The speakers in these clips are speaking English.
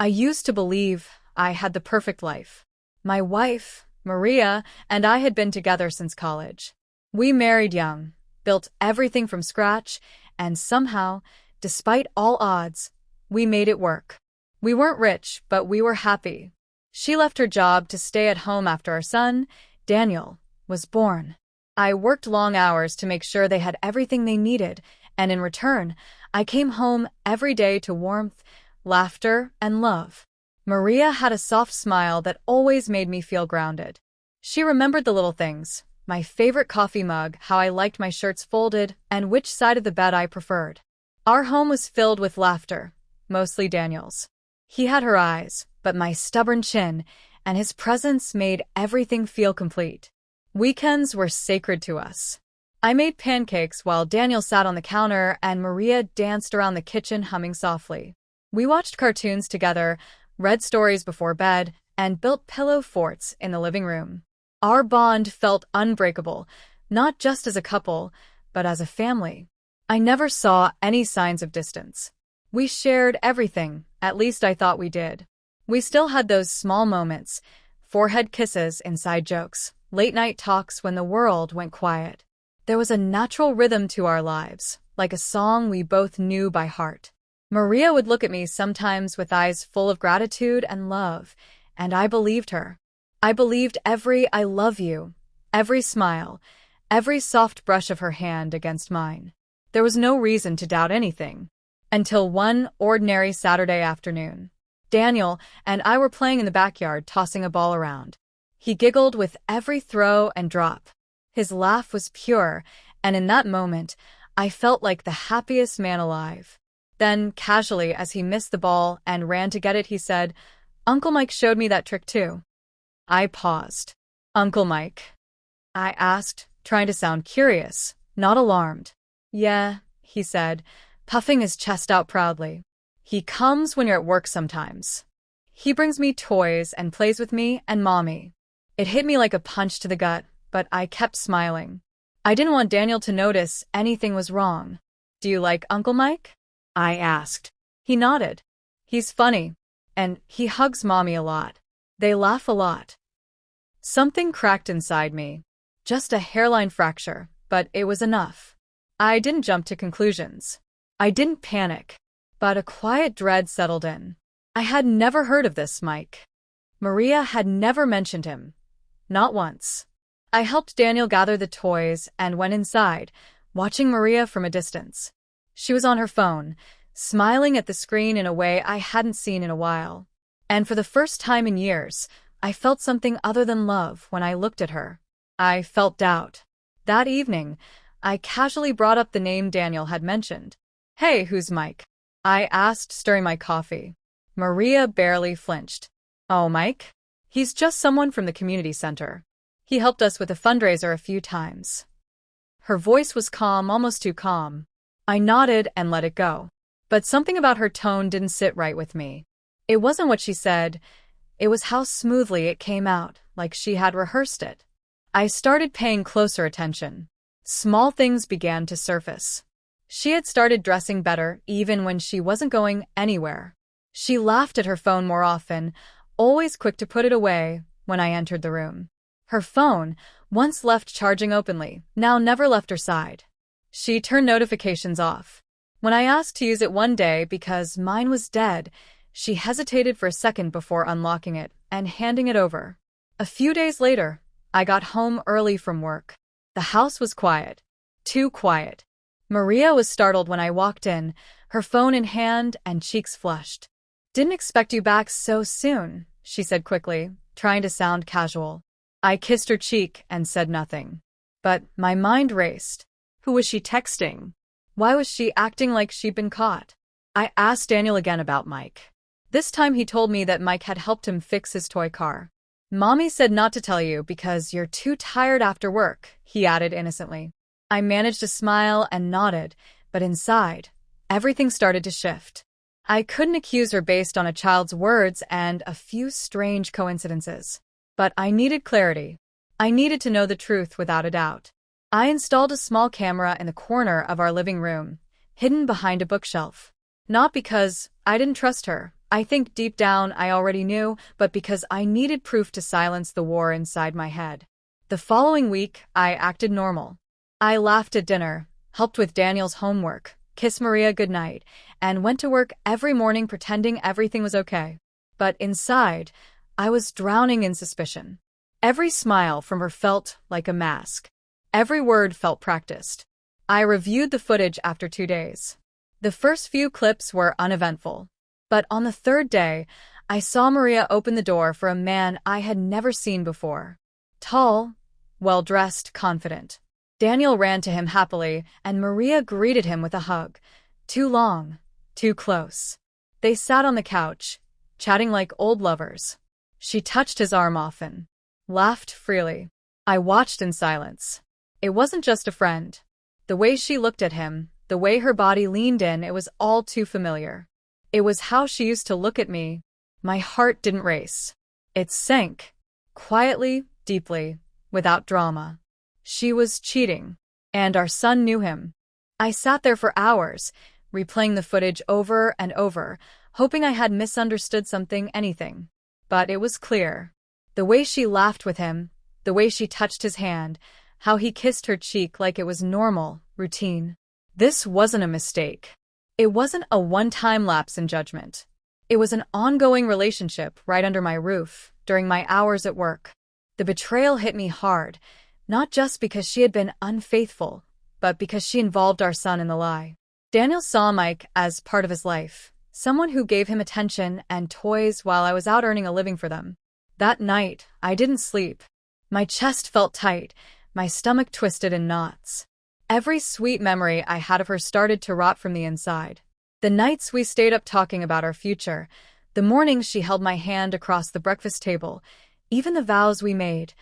I used to believe I had the perfect life. My wife, Maria, and I had been together since college. We married young, built everything from scratch, and somehow, despite all odds, we made it work. We weren't rich, but we were happy. She left her job to stay at home after our son, Daniel, was born. I worked long hours to make sure they had everything they needed, and in return, I came home every day to warmth, laughter, and love. Maria had a soft smile that always made me feel grounded. She remembered the little things, my favorite coffee mug, how I liked my shirts folded, and which side of the bed I preferred. Our home was filled with laughter, mostly Daniel's. He had her eyes, but my stubborn chin, and his presence made everything feel complete. Weekends were sacred to us. I made pancakes while Daniel sat on the counter and Maria danced around the kitchen humming softly. We watched cartoons together, read stories before bed, and built pillow forts in the living room. Our bond felt unbreakable, not just as a couple, but as a family. I never saw any signs of distance. We shared everything, at least I thought we did. We still had those small moments, forehead kisses, inside jokes, late-night talks when the world went quiet. There was a natural rhythm to our lives, like a song we both knew by heart. Maria would look at me sometimes with eyes full of gratitude and love, and I believed her. I believed every "I love you," every smile, every soft brush of her hand against mine. There was no reason to doubt anything. Until one ordinary Saturday afternoon. Daniel and I were playing in the backyard, tossing a ball around. He giggled with every throw and drop. His laugh was pure, and in that moment, I felt like the happiest man alive. Then, casually, as he missed the ball and ran to get it, he said, "Uncle Mike showed me that trick too." I paused. "Uncle Mike?" I asked, trying to sound curious, not alarmed. "Yeah," he said, puffing his chest out proudly. "He comes when you're at work sometimes. He brings me toys and plays with me and Mommy." It hit me like a punch to the gut, but I kept smiling. I didn't want Daniel to notice anything was wrong. "Do you like Uncle Mike?" I asked. He nodded. "He's funny. And he hugs Mommy a lot. They laugh a lot." Something cracked inside me. Just a hairline fracture, but it was enough. I didn't jump to conclusions. I didn't panic, but a quiet dread settled in. I had never heard of this Mike. Maria had never mentioned him. Not once. I helped Daniel gather the toys and went inside, watching Maria from a distance. She was on her phone, smiling at the screen in a way I hadn't seen in a while. And for the first time in years, I felt something other than love when I looked at her. I felt doubt. That evening, I casually brought up the name Daniel had mentioned. "Hey, who's Mike?" I asked, stirring my coffee. Maria barely flinched. "Oh, Mike? He's just someone from the community center. He helped us with a fundraiser a few times." Her voice was calm, almost too calm. I nodded and let it go. But something about her tone didn't sit right with me. It wasn't what she said. It was how smoothly it came out, like she had rehearsed it. I started paying closer attention. Small things began to surface. She had started dressing better even when she wasn't going anywhere. She laughed at her phone more often, always quick to put it away when I entered the room. Her phone, once left charging openly, now never left her side. She turned notifications off. When I asked to use it one day because mine was dead, she hesitated for a second before unlocking it and handing it over. A few days later, I got home early from work. The house was quiet. Too quiet. Maria was startled when I walked in, her phone in hand and cheeks flushed. "Didn't expect you back so soon," she said quickly, trying to sound casual. I kissed her cheek and said nothing. But my mind raced. Who was she texting? Why was she acting like she'd been caught? I asked Daniel again about Mike. This time he told me that Mike had helped him fix his toy car. "Mommy said not to tell you because you're too tired after work," he added innocently. I managed to smile and nodded, but inside, everything started to shift. I couldn't accuse her based on a child's words and a few strange coincidences. But I needed clarity. I needed to know the truth without a doubt. I installed a small camera in the corner of our living room, hidden behind a bookshelf. Not because I didn't trust her, I think deep down I already knew, but because I needed proof to silence the war inside my head. The following week, I acted normal. I laughed at dinner, helped with Daniel's homework, kissed Maria goodnight, and went to work every morning pretending everything was okay. But inside, I was drowning in suspicion. Every smile from her felt like a mask. Every word felt practiced. I reviewed the footage after 2 days. The first few clips were uneventful. But on the third day, I saw Maria open the door for a man I had never seen before. Tall, well-dressed, confident. Daniel ran to him happily, and Maria greeted him with a hug. Too long, too close. They sat on the couch, chatting like old lovers. She touched his arm often, laughed freely. I watched in silence. It wasn't just a friend. The way she looked at him, the way her body leaned in, it was all too familiar. It was how she used to look at me. My heart didn't race. It sank, quietly, deeply, without drama. She was cheating, and our son knew him. I sat there for hours, replaying the footage over and over, hoping I had misunderstood something, anything. But it was clear. The way she laughed with him, the way she touched his hand, how he kissed her cheek like it was normal, routine. This wasn't a mistake. It wasn't a one-time lapse in judgment. It was an ongoing relationship right under my roof, during my hours at work. The betrayal hit me hard, not just because she had been unfaithful, but because she involved our son in the lie. Daniel saw Mike as part of his life, someone who gave him attention and toys while I was out earning a living for them. That night, I didn't sleep. My chest felt tight, my stomach twisted in knots. Every sweet memory I had of her started to rot from the inside. The nights we stayed up talking about our future, the mornings she held my hand across the breakfast table, even the vows we made,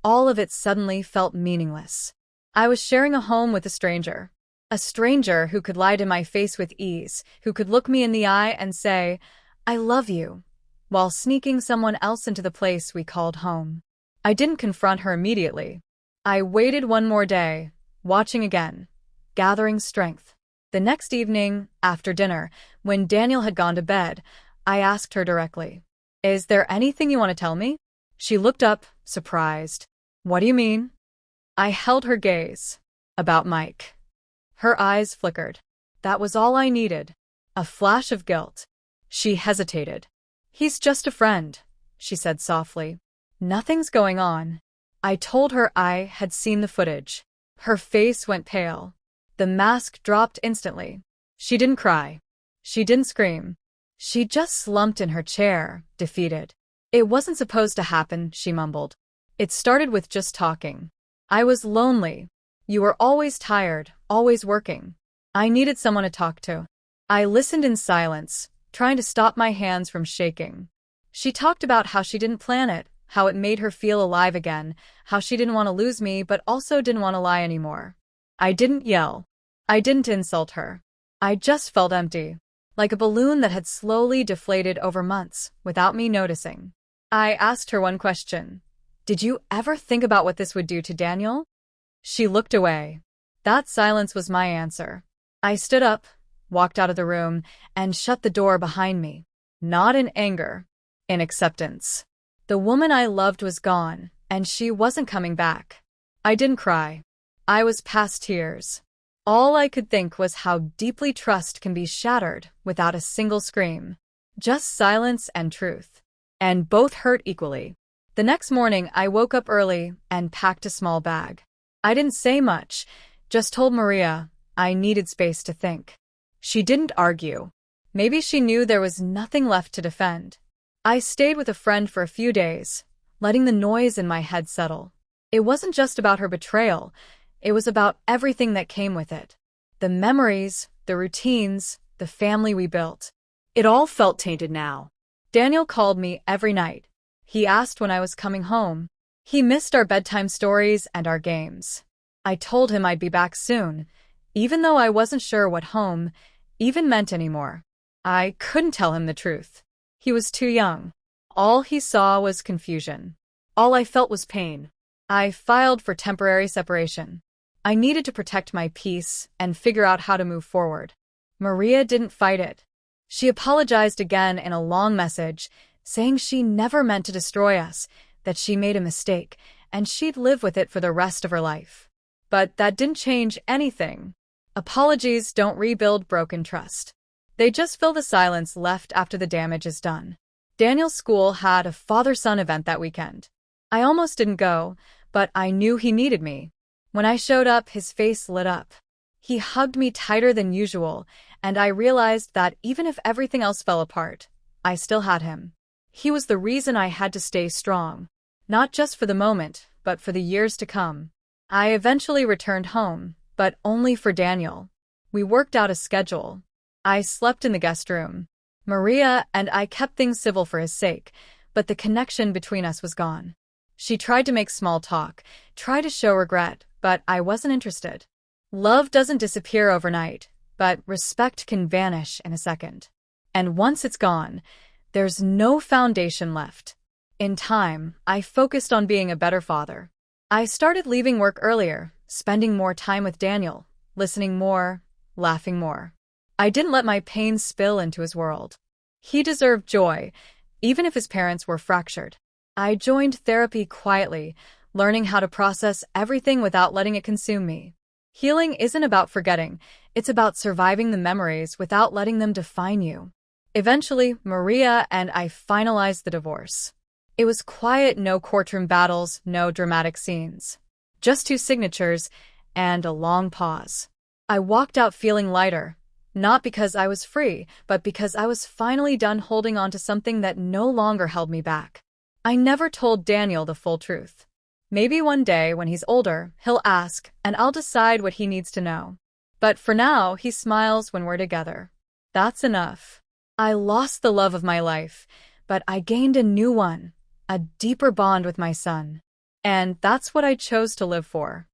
all of it suddenly felt meaningless. I was sharing a home with a stranger who could lie to my face with ease, who could look me in the eye and say, "I love you," while sneaking someone else into the place we called home. I didn't confront her immediately. I waited one more day, watching again, gathering strength. The next evening, after dinner, when Daniel had gone to bed, I asked her directly, "Is there anything you want to tell me?" She looked up, surprised. "What do you mean?" I held her gaze. "About Mike." Her eyes flickered. That was all I needed. A flash of guilt. She hesitated. "He's just a friend," she said softly. "Nothing's going on." I told her I had seen the footage. Her face went pale. The mask dropped instantly. She didn't cry. She didn't scream. She just slumped in her chair, defeated. "It wasn't supposed to happen," she mumbled. "It started with just talking. I was lonely. You were always tired, always working. I needed someone to talk to." I listened in silence, trying to stop my hands from shaking. She talked about how she didn't plan it, how it made her feel alive again, how she didn't want to lose me but also didn't want to lie anymore. I didn't yell. I didn't insult her. I just felt empty, like a balloon that had slowly deflated over months, without me noticing. I asked her one question. "Did you ever think about what this would do to Daniel?" She looked away. That silence was my answer. I stood up, walked out of the room, and shut the door behind me. Not in anger, in acceptance. The woman I loved was gone, and she wasn't coming back. I didn't cry. I was past tears. All I could think was how deeply trust can be shattered without a single scream. Just silence and truth. And both hurt equally. The next morning, I woke up early and packed a small bag. I didn't say much, just told Maria I needed space to think. She didn't argue. Maybe she knew there was nothing left to defend. I stayed with a friend for a few days, letting the noise in my head settle. It wasn't just about her betrayal. It was about everything that came with it. The memories, the routines, the family we built. It all felt tainted now. Daniel called me every night. He asked when I was coming home. He missed our bedtime stories and our games. I told him I'd be back soon, even though I wasn't sure what home even meant anymore. I couldn't tell him the truth. He was too young. All he saw was confusion. All I felt was pain. I filed for temporary separation. I needed to protect my peace and figure out how to move forward. Maria didn't fight it. She apologized again in a long message, saying she never meant to destroy us, that she made a mistake, and she'd live with it for the rest of her life. But that didn't change anything. Apologies don't rebuild broken trust. They just fill the silence left after the damage is done. Daniel's school had a father-son event that weekend. I almost didn't go, but I knew he needed me. When I showed up, his face lit up. He hugged me tighter than usual, and I realized that even if everything else fell apart, I still had him. He was the reason I had to stay strong, not just for the moment, but for the years to come. I eventually returned home, but only for Daniel. We worked out a schedule. I slept in the guest room. Maria and I kept things civil for his sake, but the connection between us was gone. She tried to make small talk, tried to show regret, but I wasn't interested. Love doesn't disappear overnight, but respect can vanish in a second. And once it's gone, there's no foundation left. In time, I focused on being a better father. I started leaving work earlier, spending more time with Daniel, listening more, laughing more. I didn't let my pain spill into his world. He deserved joy, even if his parents were fractured. I joined therapy quietly, learning how to process everything without letting it consume me. Healing isn't about forgetting, it's about surviving the memories without letting them define you. Eventually, Maria and I finalized the divorce. It was quiet, no courtroom battles, no dramatic scenes. Just two signatures and a long pause. I walked out feeling lighter, not because I was free, but because I was finally done holding on to something that no longer held me back. I never told Daniel the full truth. Maybe one day, when he's older, he'll ask, and I'll decide what he needs to know. But for now, he smiles when we're together. That's enough. I lost the love of my life, but I gained a new one, a deeper bond with my son. And that's what I chose to live for.